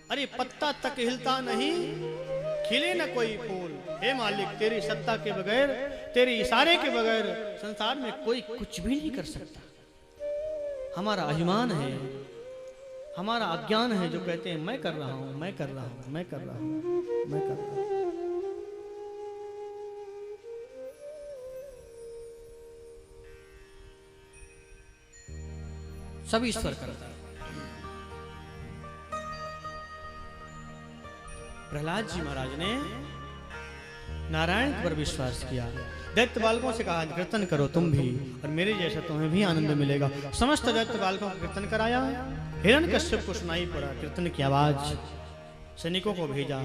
अरे पत्ता तक हिलता नहीं, खिले न कोई फूल। हे मालिक, तेरी सत्ता के बगैर, तेरे इशारे के बगैर संसार में कोई कुछ भी नहीं कर सकता। हमारा अभिमान है, हमारा अज्ञान है जो कहते हैं मैं कर रहा हूं, मैं कर रहा हूं, मैं कर रहा हूं, मैं कर रहा हूं। सब ईश्वर करता है। प्रहलाद जी महाराज ने नारायण पर विश्वास किया। दैत्य बालकों से कहा कीर्तन करो तुम भी, और मेरे जैसा तुम्हें भी आनंद मिलेगा। समस्त दैत्य बालकों को कीर्तन कराया। हिरण्यकश्यप को सुनाई पड़ा कीर्तन की आवाज। सैनिकों को भेजा।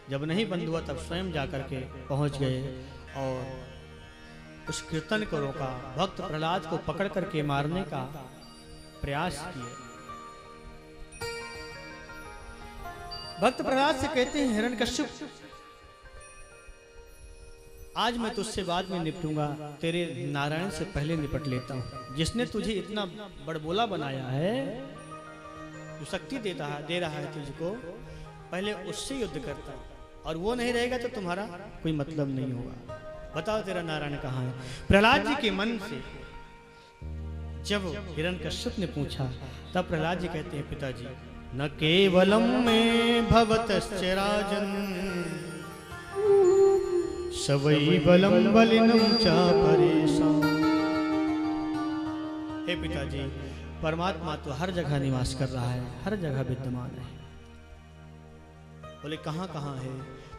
जब नहीं बंद हुआ तब स्वयं जाकर के पहुंच गए और उस कीर्तन को रोका। भक्त प्रहलाद को पकड़ करके मारने का प्रयास किए। भक्त प्रहलाद से कहते हैं हिरण्यकश्यप, आज मैं तुझसे बाद में निपटूंगा, तेरे नारायण से पहले निपट लेता हूं। जिसने तुझे इतना बड़बोला बनाया है, जो शक्ति दे रहा है तुझको, पहले उससे युद्ध करता है, और वो नहीं रहेगा तो तुम्हारा कोई मतलब नहीं होगा। बताओ तेरा नारायण कहाँ है? प्रहलाद जी के मन से जब हिरण्यकश्यप ने पूछा, तब प्रहलाद जी कहते हैं पिताजी, न केवलम में भवतश्च राजन सवै बलम बलिनम च परेशान। हे पिताजी, परमात्मा तो हर जगह निवास कर रहा है, हर जगह विद्यमान है। बोले कहाँ कहाँ है?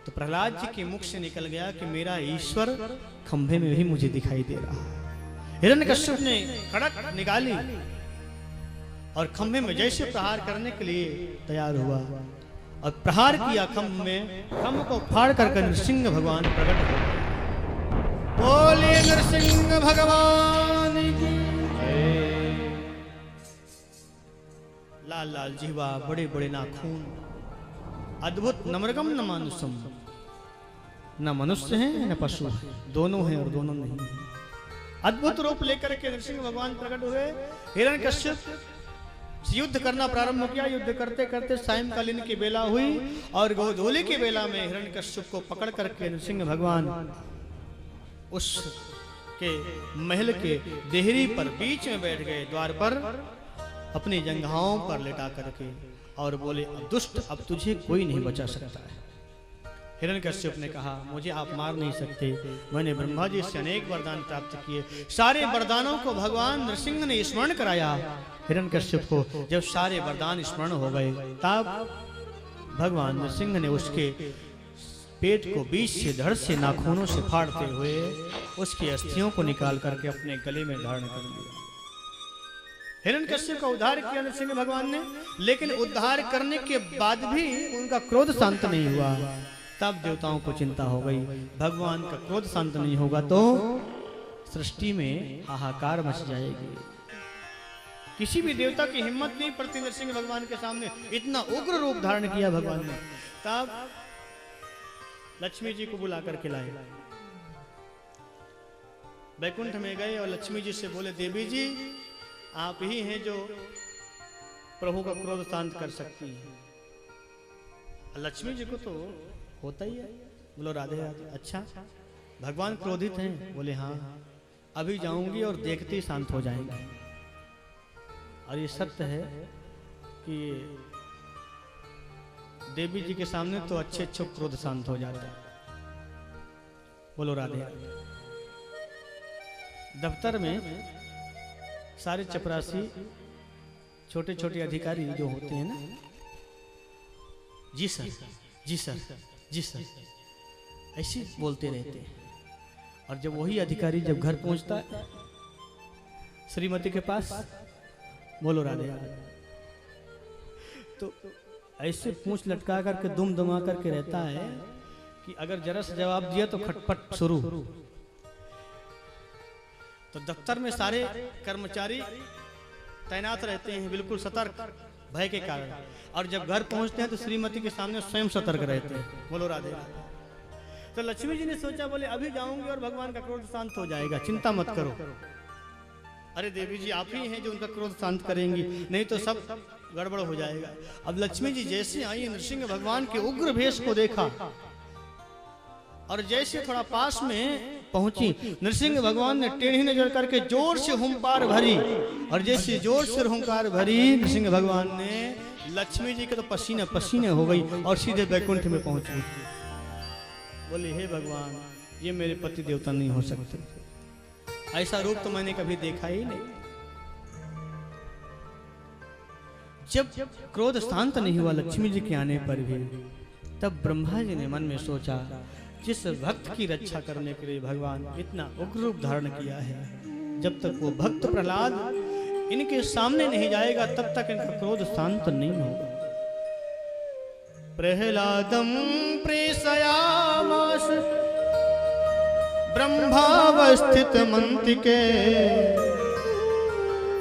तो प्रहलाद जी के मुख से निकल गया कि मेरा ईश्वर खंभे में भी मुझे दिखाई दे रहा है। हिरण्यकश्यप ने खड़क निकाली और खंभे में जैसे प्रहार करने के लिए तैयार हुआ और प्रहार किया खंभ में। खंभ को फाड़ कर नरसिंह भगवान प्रकट हो गए। बोले नरसिंह भगवान की जय। लाल लाल जीवा, बड़े बड़े नाखून, अद्भुत नमरगम न मानुषम। न मनुष्य है न पशु है, दोनों हैं और दोनों नहीं है। अद्भुत रूप लेकर के नरसिंह भगवान प्रकट हुए। हिरण्यकश्यप युद्ध करना प्रारंभ किया। युद्ध करते करते सायंकालीन की बेला हुई और गोधूली की बेला में हिरण्यकश्यप को पकड़ करके नरसिंह भगवान उस के महल के देहरी पर बीच में बैठ गए, द्वार पर अपनी जंघाओं पर लेटा करके, और बोले दुष्ट, अब तुझे कोई नहीं बचा सकता है। हिरण्यकश्यप ने कहा मुझे आप मार नहीं सकते, मैंने ब्रह्मा जी से अनेक वरदान प्राप्त किए। सारे वरदानों को भगवान नरसिंह ने स्मरण कराया। हिरण्यकश्यप को जब सारे वरदान स्मरण हो गए, तब भगवान नरसिंह ने उसके पेट को बीच से धड़ से नाखूनों से फाड़ते हुए उसकी अस्थियों को निकाल करके अपने गले में धारण कर लिया। हिरण्यकश्यप का उद्धार किया नरसिंह भगवान ने, लेकिन उद्धार करने के बाद भी उनका क्रोध शांत नहीं हुआ। तब देवताओं को चिंता हो गई, भगवान का क्रोध शांत नहीं होगा तो सृष्टि में हाहाकार मच जाएगी। किसी भी देवता की हिम्मत नहीं पड़ती नरसिंह भगवान के सामने, इतना उग्र रूप धारण किया भगवान ने। तब लक्ष्मी जी को बुला करके लाए, वैकुंठ में गए और लक्ष्मी जी से बोले देवी जी, आप ही हैं जो प्रभु का क्रोध शांत कर सकती हैं। लक्ष्मी जी को तो होता ही है। बोलो राधे राधे। अच्छा, भगवान क्रोधित हैं? बोले हाँ, अभी जाऊंगी और देखते ही शांत हो जाएंगे। और ये सत्य है कि देवी जी के सामने तो अच्छे अच्छे क्रोध शांत हो जाता है। बोलो राधे राधे। दफ्तर में सारे चपरासी, छोटे छोटे अधिकारी जो होते हैं ना, जी सर, जी सर, जी सर, ऐसे बोलते रहते हैं। और जब वही अधिकारी जब घर पहुंचता है श्रीमती के पास, बोलो राधे राधे, तो ऐसे पूंछ लटका करके दुम दुमा करके रहता है कि अगर जरा सा जवाब दिया तो खटपट शुरू। तो दफ्तर में सारे कर्मचारी तैनात रहते हैं, बिल्कुल सतर्क, भय के कारण। और जब घर पहुंचते हैं तो श्रीमती के सामने स्वयं सतर्क रहते हैं। बोलो राधे राधे। तो लक्ष्मी जी ने सोचा, बोले अभी जाऊंगी और भगवान का क्रोध शांत हो जाएगा, चिंता मत करो। अरे देवी जी, आप ही हैं जो उनका क्रोध शांत करेंगी, नहीं तो सब गड़बड़ हो जाएगा। अब लक्ष्मी जी जैसे आई, नरसिंह भगवान के उग्र भेष को देखा और जैसे थोड़ा पास में पहुंची, नरसिंह भगवान ने टेढ़ी नजर करके जोर से हुंकार भरी, और जैसे जोर से हुंकार भरी नरसिंह भगवान ने, लक्ष्मी जी के तो पसीने पसीने हो गई और सीधे बैकुंठ में पहुंच गई। बोले हे भगवान, ये मेरे पति देवता नहीं हो सकते, ऐसा रूप तो मैंने कभी देखा ही नहीं। जब क्रोध शांत नहीं हुआ लक्ष्मी जी के आने पर भी, तब ब्रह्मा जी ने मन में सोचा, जिस भक्त की रक्षा करने के लिए भगवान इतना उग्र रूप धारण किया है, जब तक वो भक्त प्रहलाद इनके सामने नहीं जाएगा तब तक इनका क्रोध शांत नहीं होगा। प्रहलादम प्रेषयामास ब्रह्मावस्थित मंतिके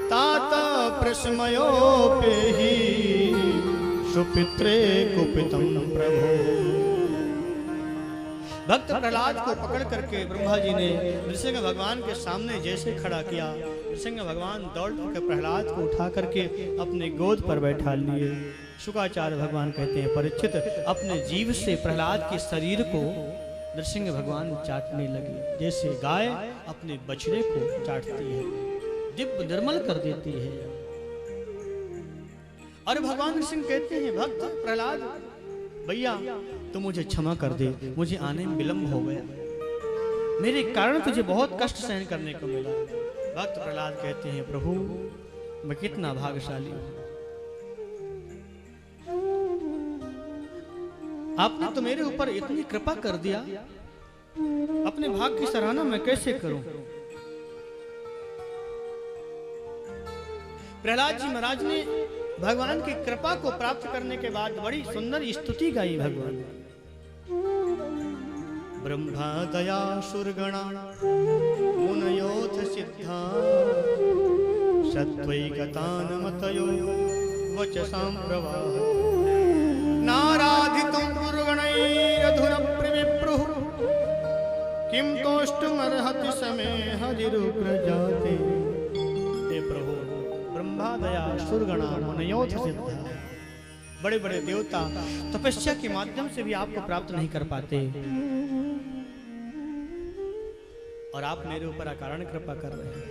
तात प्रश्मयोपेहि सुपित्रे कुपितम प्रभो। भक्त प्रहलाद को पकड़ करके ब्रह्मा जी ने नरसिंह भगवान के सामने जैसे खड़ा किया, नरसिंह भगवान दौड़ कर प्रहलाद को उठा करके अपने गोद पर बैठा लिए। शुकाचार्य भगवान कहते हैं, परीक्षित अपने जीव से प्रहलाद के शरीर को नरसिंह भगवान चाटने लगे, जैसे गाय अपने बछड़े को चाटती है, दिव्य निर्मल कर देती है। और भगवान नरसिंह कहते हैं, भक्त प्रहलाद भैया तो मुझे क्षमा कर दे, मुझे आने में विलंब हो गया, मेरे कारण तुझे बहुत कष्ट सहन करने को मिला। भक्त प्रहलाद कहते हैं, प्रभु मैं कितना भाग्यशाली हूं, आपने तो मेरे ऊपर इतनी कृपा कर दिया, अपने भाग्य की सराहना मैं कैसे करूं। प्रहलाद जी महाराज ने भगवान की कृपा को प्राप्त करने के बाद बड़ी सुंदर स्तुति गाई भगवान। ब्रह्मा दया सुरगणा मुनयोथ सिद्धा सत्वैकतान मतयो वचसां प्रवाह नाराधितुं दुर्गणैरधुना प्रविप्रुः किं तोष्टुमर्हति समे हरिरुग्रजाते। हे प्रभु, ब्रह्मा दया सुरगणा मुनयोथ सिद्धा, बड़े बड़े देवता तपस्या के माध्यम से भी आपको प्राप्त नहीं कर पाते, और आप मेरे ऊपर अकारण कृपा कर रहे हैं।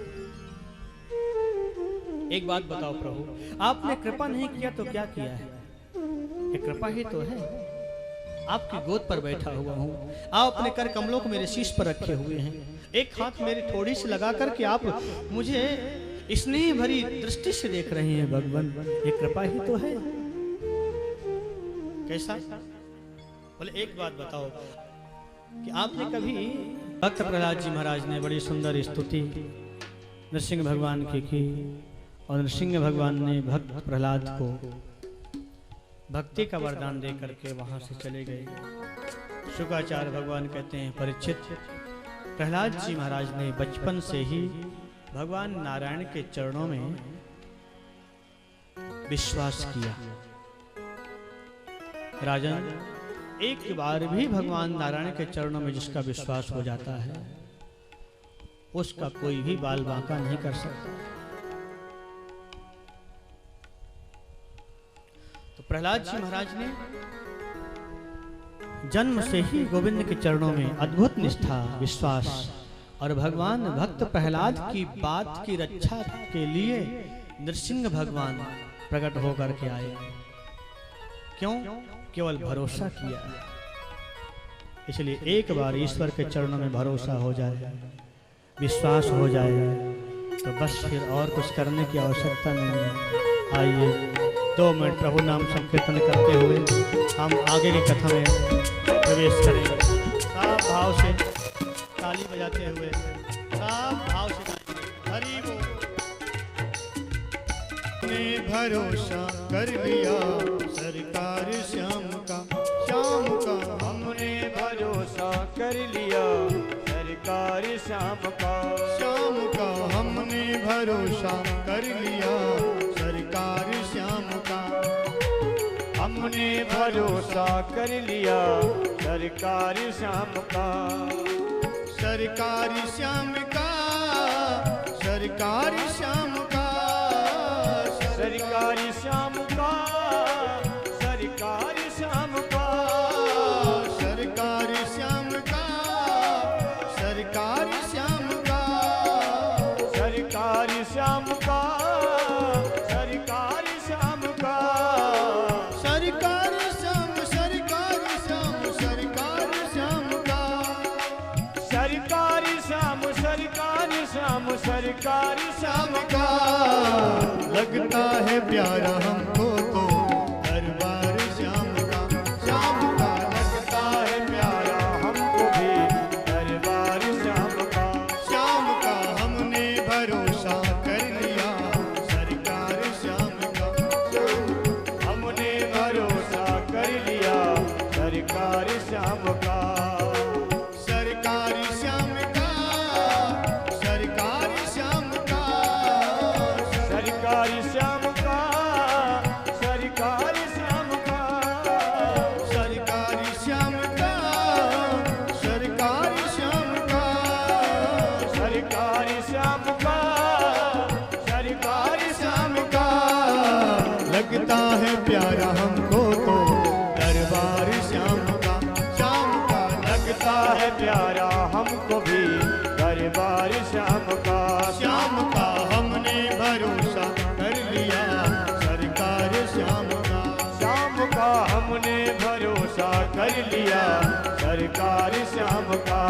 एक बात बताओ प्रभु, आपने कृपा नहीं किया तो क्या किया है? ये कृपा ही तो है। आपकी गोद पर बैठा हुआ हूँ, आप अपने कर कमलों को मेरे शीश पर रखे हुए हैं, एक हाथ मेरी थोड़ी सी लगा करके आप मुझे स्नेह भरी दृष्टि से देख रहे हैं। भगवान, ये कृपा ही तो है। कैसा? बोले एक बात बताओ कि आपने कभी, भक्त प्रहलाद जी महाराज ने बड़ी सुंदर स्तुति नरसिंह भगवान की और नरसिंह भगवान ने भक्त प्रहलाद को भक्ति का वरदान दे करके वहां से चले गए। शुकाचार्य भगवान कहते हैं, परीक्षित प्रहलाद जी महाराज ने बचपन से ही भगवान नारायण के चरणों में विश्वास किया। राजन, एक बार भी भगवान नारायण के चरणों में जिसका विश्वास हो जाता है, उसका कोई भी बाल बांका नहीं कर सकता। तो प्रहलाद जी महाराज ने जन्म से ही गोविंद के चरणों में अद्भुत निष्ठा, विश्वास, और भगवान भक्त प्रहलाद की बात की रक्षा के लिए नरसिंह भगवान प्रकट होकर के आए। क्यों? केवल भरोसा किया। इसलिए एक बार ईश्वर के चरणों में भरोसा हो जाए, विश्वास हो जाए, तो बस फिर और कुछ करने की आवश्यकता नहीं है। आइए 2 मिनट प्रभु नाम संकीर्तन करते हुए हम आगे की कथा में प्रवेश करेंगे। साफ भाव से ताली बजाते हुए, साफ भाव से गाएंगे, हरि बोल। ने भरोसा कर लिया सरकार श्याम का, श्याम का हमने भरोसा कर लिया सरकार श्याम का, श्याम का हमने भरोसा कर लिया सरकार श्याम का, हमने भरोसा कर लिया सरकार श्याम का, सरकार श्याम का, सरकार श्याम का, सरकार श्याम का, सरकार श्याम का लगता है प्यारा हमको तो दरबार श्याम का। श्याम का लगता है प्यारा हमको भी दरबार श्याम का। श्याम का हमने भरोसा कर लिया सरकार श्याम का। हमने भरोसा कर लिया सरकार श्याम का। सरकार श्याम का, सरकार श्याम का, सरकार श्याम का, सरकार श्याम का, सरकार श्याम का, सरकार श्याम का, सरकार श्याम का, सरकार श्याम का। लगता है प्यारा हमको तो दरबार श्याम का। श्याम का लगता है प्यारा हमको भी दरबार श्याम का। श्याम का हमने भरोसा कर लिया सरकार श्याम का। श्याम का हमने भरोसा कर लिया सरकार श्याम का।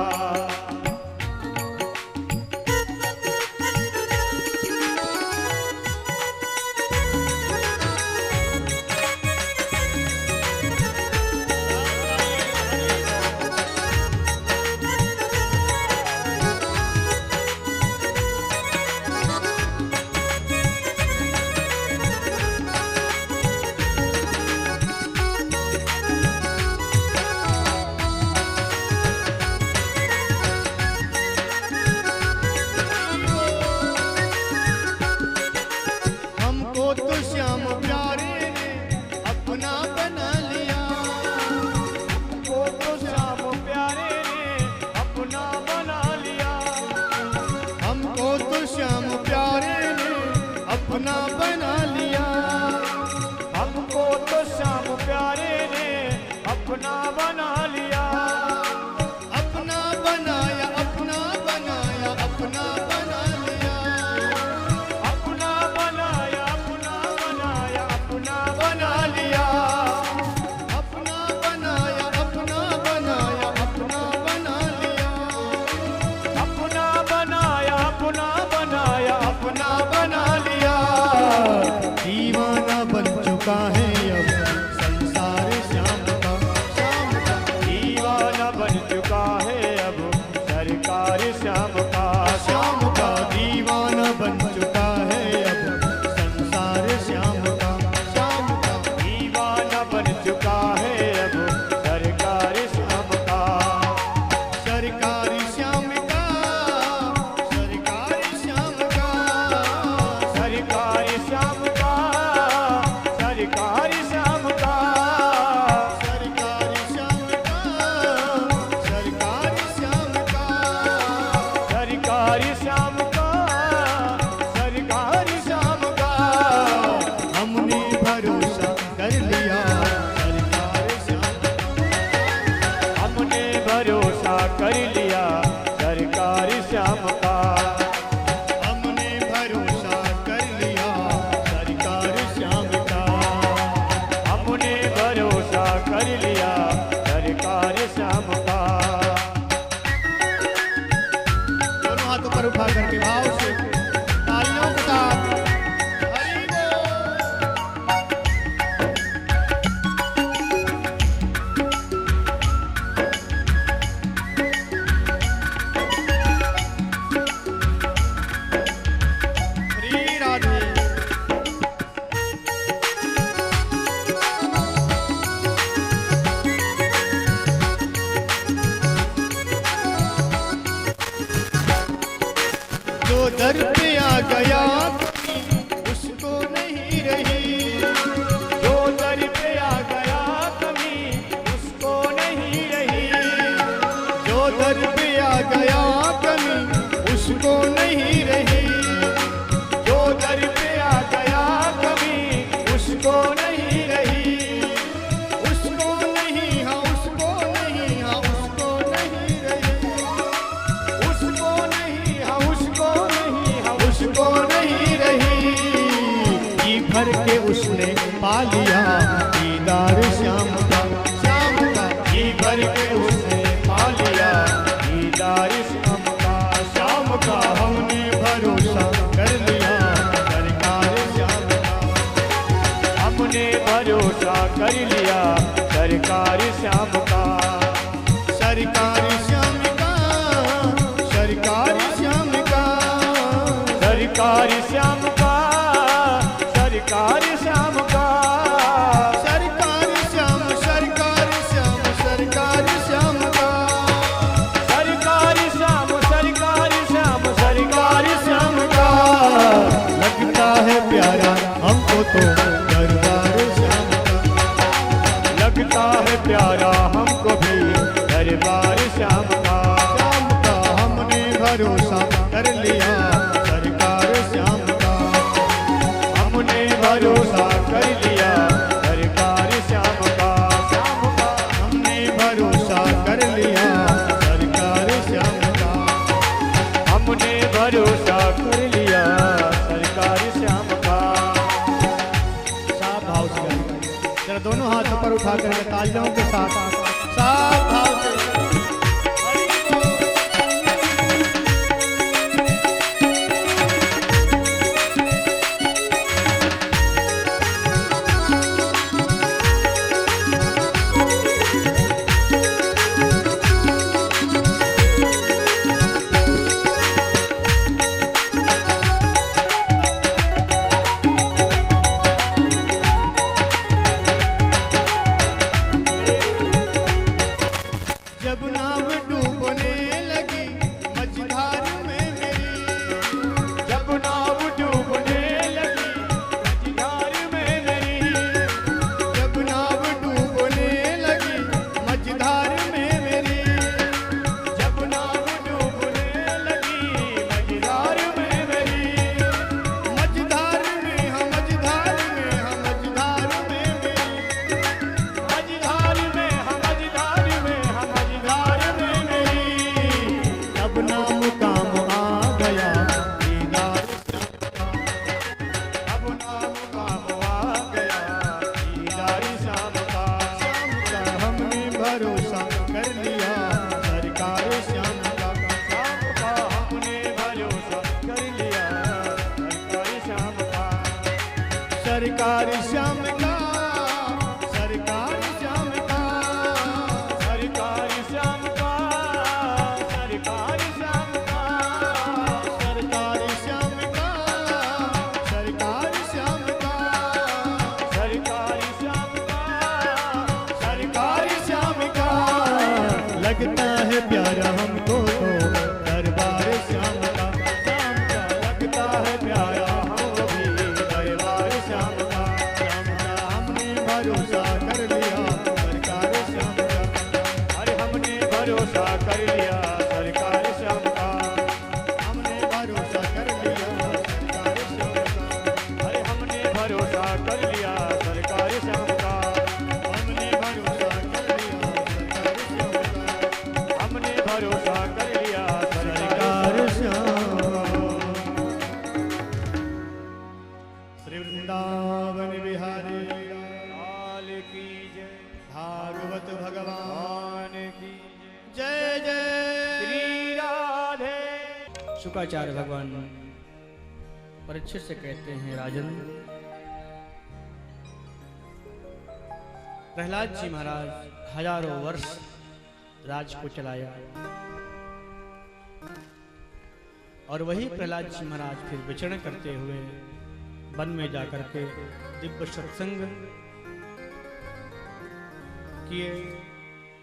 हमको तो श्याम प्यारे ने अपना बना लिया। वो तो श्याम प्यारे ने अपना बना लिया। हमको तो श्याम प्यारे ने अपना बना लिया। हमको तो श्याम प्यारे ने अपना बना लिया। अपना बनाया, अपना बनाया, अपना बना लिया। अपना बनाया, अपना बनाया, अपना बना लिया। अपना बनाया, अपना बनाया, अपना बना लिया। अपना बनाया, अपना बनाया, अपना बना लिया। दीवाना बन चुका है अब संसार श्याम का। श्याम का दीवाना बन चुका है अब सरकार श्याम का। श्याम का दीवाना बन चुका है अब संसार श्याम का। श्याम का दीवाना बन चुका है अब सरकार श्याम का। सरकारी श्याम का, सरकारी श्याम का, सरकार श्याम का, सरकार श्याम का। सरकारी श्याम का, सरकारी श्याम का। सरकार श्याम का, सरकार श्याम का। हमने भरोसा कर लिया सरकार श्याम का। हमने भरोसा कर लिया सरकार श्याम का। हमने भरोसा कर लिया सरकार श्याम का। हमने भरोसा कर लिया सरकार श्याम का। दोनों हाथों पर उठा करके भाव से तालियों के साथ हरि बोल। श्री राधे। जो दर पे आ गया उसको नहीं रही। जो दर पे आ गया कभी उसको नहीं रही। जो दर पे आ गया कमी उसको नहीं रही। जो दर पे आ गया कभी उसको नहीं रही। उसको नहीं, हाँ उसको नहीं, हाँ उसको नहीं रही। उसको नहीं, हाँ उसको नहीं, हाँ उसको नहीं रही। जी भर के उसने पा लिया दीदार श्याम का। श्याम का जी भर के उसने पा लिया दीदार श्याम का। श्याम का हमने भरोसा हमने भरोसा कर लिया सरकार श्याम का। सरकार श्याम का, सरकार श्याम का, सरकार श्याम का, सरकार श्याम का, सरकार श्याम, सरकार श्याम, सरकार श्याम का, सरकार श्याम, सरकार श्याम, सरकार श्याम का। लगता है प्यारा हमको तो दरबार श्याम का, लगता है प्यारा हमको भी दरबार श्याम का। श्याम का हमने भरोसा कर लिया सरकार श्याम का, हमने भरोसा कर लिया सरकार श्याम का। श्याम का हमने भरोसा कर लिया सरकार श्याम का। हमने भरोसा कर लिया सरकार श्याम का। साफ भाव से गाइए। जरा दोनों हाथ ऊपर उठा कर तालियों के साथ साफ भाव से। जब नाव डूबने लगी मझधार में मेरी, जब नाव डूबने लगी मझधार में मेरी, जब नाव डूबने लगी मझधार में मेरी, जब नाव डूबने लगी मझधार में मेरी, मझधार में हम, मझधार में हम, मझधार में मेरी, मझधार में हम, मझधार में हम, मझधार में मेरी। तब नाम काम आ गया दीदार अब नाम काम आ गया दीदार श्याम का। श्याम का। हमने भरोसा कर लिया सरकार श्याम का, श्याम का हमने भरोसा कर लिया सरकार श्याम का। सरकार श्याम का, सरकार श्याम का, सरकार श्याम का, सरकार श्याम का, सरकार श्याम का, सरकार श्याम का, सरकार श्याम का, सरकार श्याम का। लगता है प्यारा हमको तो दरबार श्याम का, श्याम का। लगता है प्यारा हमको भी दरबार श्याम का। श्याम का हमने भरोसा कर लिया सरकार श्याम का, अरे हमने भरोसा कर लिया सरकार श्याम का। हमने भरोसा कर लिया सरकार श्याम का, अरे हमने भरोसा कर लिया सरकार श्याम का। हमने भरोसा कर लिया सरकार श्याम का, हमने भरोसा कर लिया सरकार श्याम। श्री वृंदावन बिहारी लाल की जय, भागवत भगवान भगवान की जय जय। श्री राधे। शुक्राचार्य भगवान परीक्षित से कहते हैं, राजन, प्रहलाद जी महाराज हजारों वर्ष राज को चलाया और वही प्रहलाद जी महाराज फिर विचरण करते हुए वन में जाकर के दिव्य सत्संग किए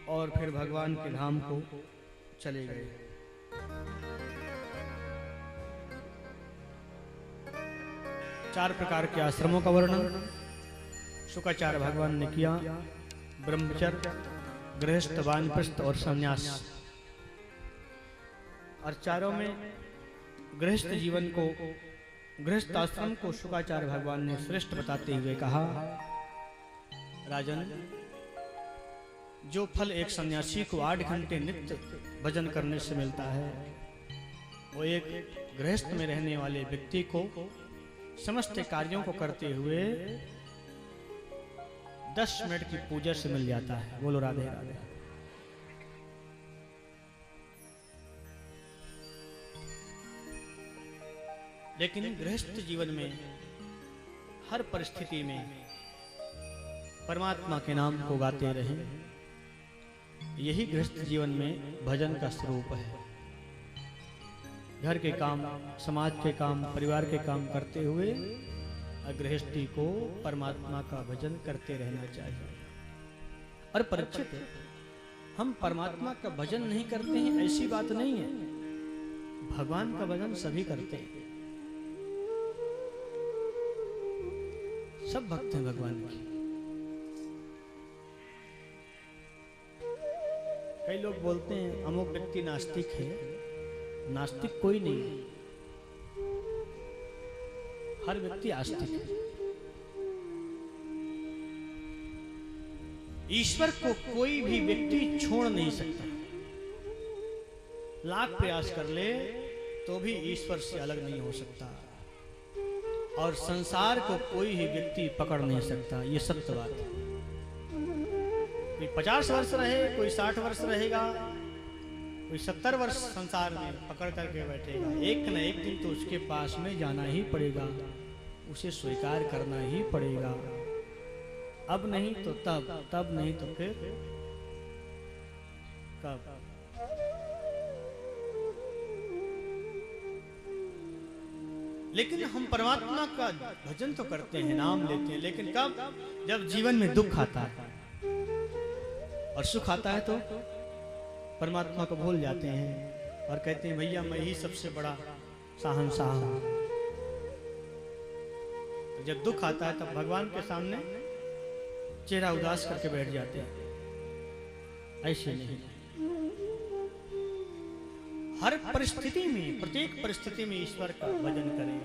और फिर भगवान के धाम को चले गए। चार प्रकार के आश्रमों का वर्णन शुक्राचार्य भगवान ने किया, ब्रह्मचर्य, गृहस्थ, वानप्रस्थ और संन्यास। और चारों में गृहस्थ जीवन को, गृहस्थ आश्रम को शुक्राचार्य भगवान ने श्रेष्ठ बताते हुए कहा, राजन, जो फल एक सन्यासी को 8 घंटे नित्य भजन करने से मिलता है, वो एक गृहस्थ में रहने वाले व्यक्ति को समस्त कार्यों को करते हुए 10 मिनट की पूजा से मिल जाता है। बोलो राधे राधे। लेकिन गृहस्थ जीवन में हर परिस्थिति में परमात्मा के नाम को गाते रहें। यही गृहस्थ जीवन में भजन का स्वरूप है। घर के काम, समाज के काम, परिवार के काम करते हुए गृहस्थी को परमात्मा का भजन करते रहना चाहिए। और परीक्षित, हम परमात्मा का भजन नहीं करते हैं ऐसी बात नहीं है। भगवान का भजन सभी करते हैं, सब भक्त हैं भगवान के। कई लोग बोलते हैं अमुक व्यक्ति नास्तिक है। नास्तिक कोई नहीं है, हर व्यक्ति आस्तिक है। ईश्वर को कोई भी व्यक्ति छोड़ नहीं सकता। लाख प्रयास कर ले तो भी ईश्वर से अलग नहीं हो सकता। और संसार को कोई ही व्यक्ति पकड़ नहीं सकता, ये सत्य बात है। कोई 50 वर्ष रहे, कोई 60 वर्ष रहेगा, कोई 70 वर्ष संसार में पकड़ करके बैठेगा, एक न एक दिन तो उसके पास में जाना ही पड़ेगा, उसे स्वीकार करना ही पड़ेगा। अब नहीं तो तब, तब नहीं तो फिर कब। लेकिन हम परमात्मा का भजन तो करते हैं, नाम लेते हैं, लेकिन कब? जब जीवन में दुख आता है और सुख आता है तो परमात्मा को भूल जाते हैं और कहते हैं भैया मैं ही सबसे बड़ा शहंशाह हूं। जब दुख आता है तब भगवान के सामने चेहरा उदास करके बैठ जाते हैं। ऐसे नहीं, हर परिस्थिति में, प्रत्येक परिस्थिति में ईश्वर का भजन करें।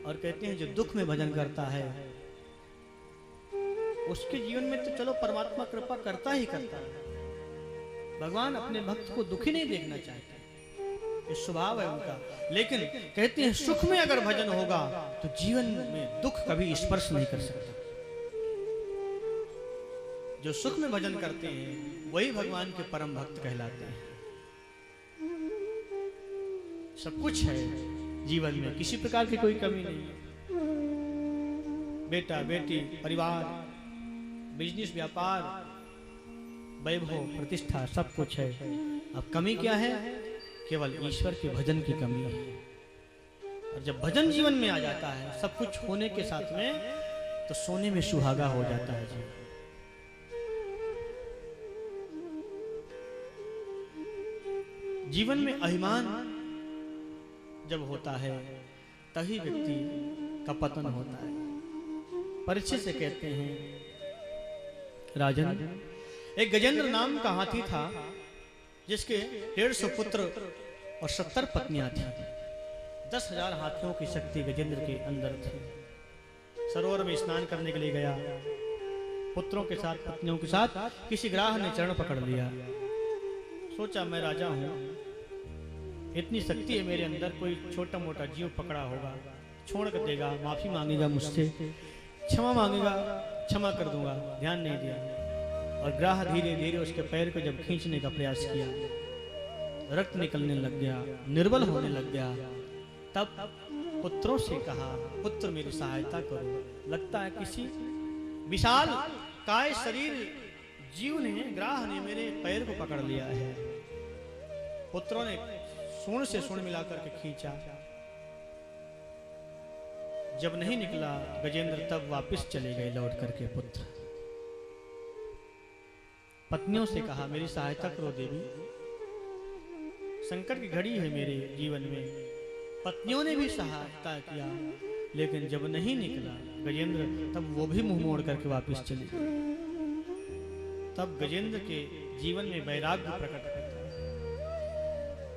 और कहते हैं जो दुख में भजन करता है उसके जीवन में तो चलो परमात्मा कृपा करता ही करता है। भगवान अपने भक्त को दुखी नहीं देखना चाहते, ये स्वभाव है उनका। लेकिन कहते हैं सुख में अगर भजन होगा तो जीवन में दुख कभी स्पर्श नहीं कर सकता। जो सुख में भजन करते हैं वही भगवान के परम भक्त कहलाते हैं। सब कुछ है जीवन में, किसी प्रकार की कोई कमी नहीं है। बेटा बेटी, परिवार, बिजनेस, व्यापार, वैभव, प्रतिष्ठा, सब कुछ है। अब कमी क्या है? केवल ईश्वर के भजन की कमी है। और जब भजन जीवन में आ जाता है, सब कुछ होने के साथ में, तो सोने में सुहागा हो जाता है जी। जीवन में अभिमान जब होता है तभी व्यक्ति का पतन होता है। परीक्षित से कहते हैं राजन, एक गजेंद्र नाम का हाथी था जिसके 150 पुत्र और 70 पत्नियां थी। 10,000 हाथियों की शक्ति गजेंद्र के अंदर थी। सरोवर में स्नान करने के लिए गया, पुत्रों के साथ, पत्नियों के साथ। किसी ग्राह ने चरण पकड़ लिया। सोचा मैं राजा हूं, इतनी शक्ति है मेरे अंदर, कोई छोटा मोटा जीव पकड़ा होगा, छोड़ कर देगा, माफी मांगेगा मुझसे, क्षमा मांगेगा, क्षमा कर दूंगा। ध्यान नहीं दिया और ग्राह धीरे धीरे उसके पैर को जब खींचने का प्रयास किया, रक्त निकलने लग गया, निर्बल होने लग गया। तब पुत्रों से कहा, पुत्र मेरी सहायता करो, लगता है किसी विशाल काय शरीर जीव ने, ग्राह ने मेरे पैर को पकड़ लिया है। पुत्रों ने सूंड से सूंड मिलाकर के खींचा, जब नहीं निकला गजेंद्र तब वापस चले गए लौट करके पुत्र। पत्नियों से कहा मेरी सहायता करो देवी, संकट की घड़ी है मेरे जीवन में। पत्नियों ने भी सहायता किया, लेकिन जब नहीं निकला गजेंद्र तब वो भी मुंह मोड़ करके वापस चले गए। तब गजेंद्र के जीवन में वैराग्य प्रकट होता।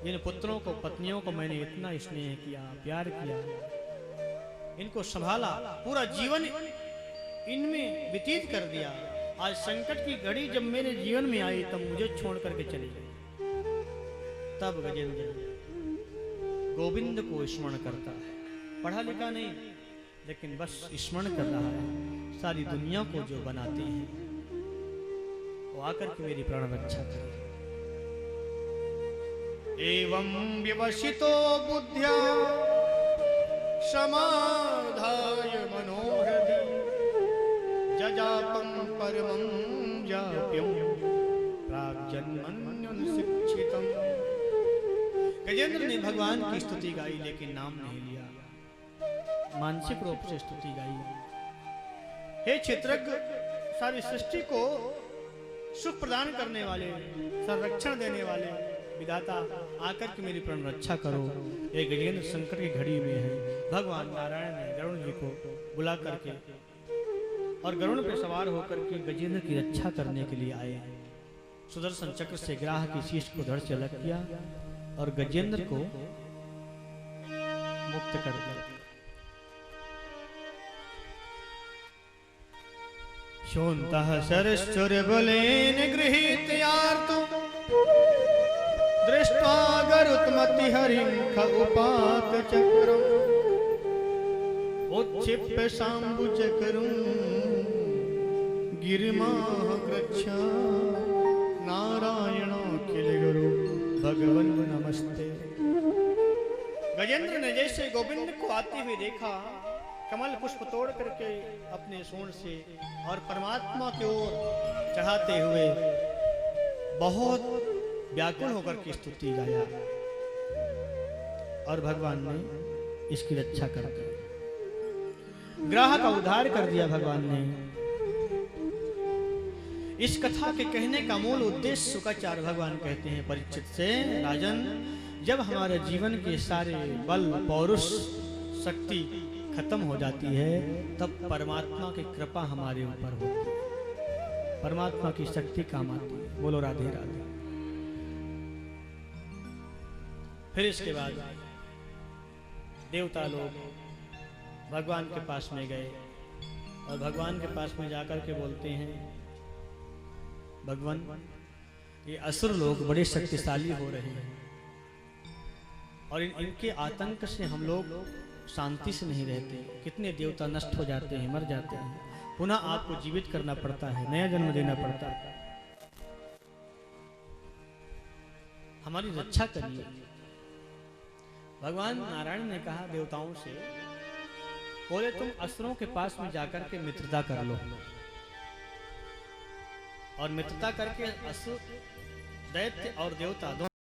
इन पुत्रों को, पत्नियों को मैंने इतना स्नेह किया, प्यार किया, इनको संभाला, पूरा जीवन इनमें व्यतीत कर दिया। आज संकट की घड़ी जब मेरे जीवन में आई तब मुझे छोड़ करके चली गई। तब गजेंद्र गोविंद को स्मरण करता है। पढ़ा लिखा नहीं, लेकिन बस स्मरण कर रहा है। सारी दुनिया को जो बनाते हैं वो आकर के मेरी प्राण रक्षा करे। एवं विवसितो बुद्ध्या समाधाय मनोहृदि यजापं परमं जाप्यं प्राग्जन्मन्युन्शिक्षितम्। गजेंद्र ने भगवान की स्तुति गाई लेकिन नाम नहीं लिया, मानसिक रूप से स्तुति गाई। हे क्षेत्रज्ञ, सारी सृष्टि को सुख प्रदान करने वाले, संरक्षण देने वाले विधाता, आकर के मेरी प्राण रक्षा करो। ये गजेंद्र संकट की घड़ी में है। भगवान नारायण ने गरुड़ जी को बुला करके और गरुड़ पे सवार होकर के गजेंद्र की रक्षा करने के लिए आए। सुदर्शन चक्र से ग्राह की शीश को धड़ से अलग किया और गजेंद्र को मुक्त कर दिया। शोन्तः शरश्चुरबलेन गृहीतयार्तो दृष्ट्वा गरुत्मतिहरिं ख उपात चक्रम् उत्क्षिप्य शाम्बुचक्रं गिरिमाः कृच्छ नारायणाखिल गुरु भगवन् नमस्ते। गजेंद्र ने जैसे गोविंद को आते हुए देखा, कमल पुष्प तोड़ करके अपने सूंड से और परमात्मा की ओर चढ़ाते हुए बहुत व्याकुल होकर की स्तुति गाया और भगवान ने इसकी रक्षा कर दी, ग्राह का उद्धार कर दिया। भगवान ने इस कथा के कहने का मूल उद्देश्य शुक्राचार्य भगवान कहते हैं परीक्षित से, राजन, जब हमारे जीवन के सारे बल, पौरुष, शक्ति खत्म हो जाती है तब परमात्मा की कृपा हमारे ऊपर होती है, परमात्मा की शक्ति काम आती है। बोलो राधे राधे। फिर इसके बाद देवता लोग भगवान के पास में गए और भगवान के पास में जाकर के बोलते हैं, भगवान, ये असुर लोग बड़े शक्तिशाली हो रहे हैं और इनके आतंक से हम लोग शांति से नहीं रहते। कितने देवता नष्ट हो जाते हैं, मर जाते हैं, पुनः आपको जीवित करना पड़ता है, नया जन्म देना पड़ता है। हमारी रक्षा करिए। भगवान नारायण ने कहा देवताओं से, बोले तुम असुरों के पास में जाकर के मित्रता कर लो और मित्रता करके असुर, दैत्य और देवता दोनों